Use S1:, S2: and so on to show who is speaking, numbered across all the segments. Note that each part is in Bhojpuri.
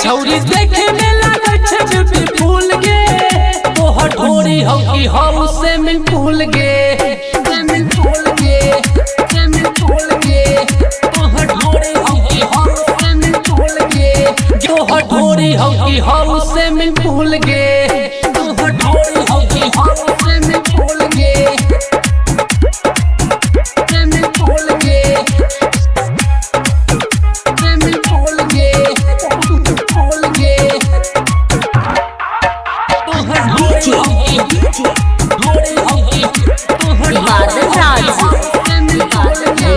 S1: छौरी देखे में लागे छे ब्यूटीफुल गे, तोहर ढोरी हौ की हौ स्विमिंग पूल गे, स्विमिंग पूल गे, स्विमिंग पूल गे, तोहर ढोरी हौ की हौ स्विमिंग पूल गे, तोहर ढोरी हौ की हौ स्विमिंग पूल गे, तोहर ढोरी हौ की हौ स्विमिंग पूल गे, स्विमिंग पूल गे, स्विमिंग पूल गे, पूल गे, तोहर ढोरी हौ की ढोरी हौ की तोहर स्विमिंग पूल गे।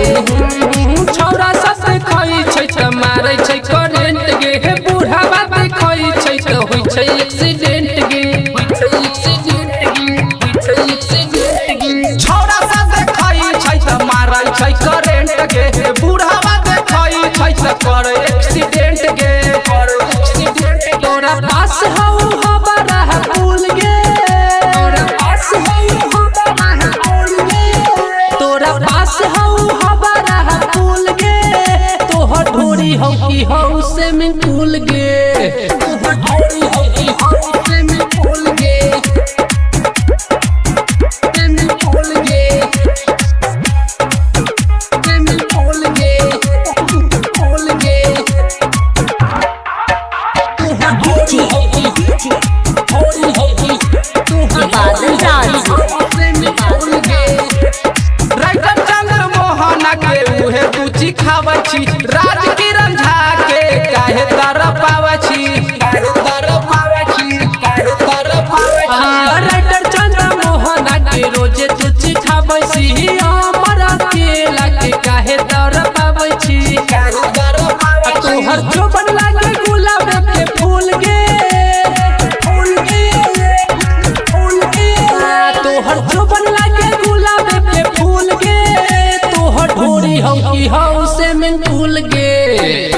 S1: छौरा सब देखै छै त मारै छै करेंट गे, बूढ़ा बात देखै छै त होय छै एक्सीडेंट गे, होय छै एक्सीडेंट गे, होय छै एक्सीडेंट गे। छौरा सब देखै छै त मारै छै करेंट गे, बूढ़ा बात देखै छै त करे एक्सीडेंट गे, करे एक्सीडेंट। तोरा पास हौ हमारा पूल गे, तोरा पास हौ हमारा पूल गे, तोरा पास हौ हमारा पूल गे, तोहर ढोरी हौ की हौ स्विमिंग पूल गे, तोहर ढोरी हौ की हौ स्विमिंग पूल गे, स्विमिंग पूल गे, स्विमिंग पूल गे, पूल गे, तोहर ढोरी हौ की ढोरी हौ की तोहर स्विमिंग पूल गे। राइटर चंद्र मोहन के उहे रुचि खावै छी, राज किरण झा के काहे तरपावै छी, काहे तरपावै छी, काहे तरपावै छी। राइटर चंद्र मोहन के रोजे रुचि खावै छी, हमरा केला के काहे तरपावै छी, काहे तरपावै छी। तोहर जोबन लागे गुलाब के फूल गे, फूल गे, फूल गे, तोहर जोबन लागे गुलाब के फूल गे, तोहर ढोरी हौ की हौ स्विमिंग पूल गे।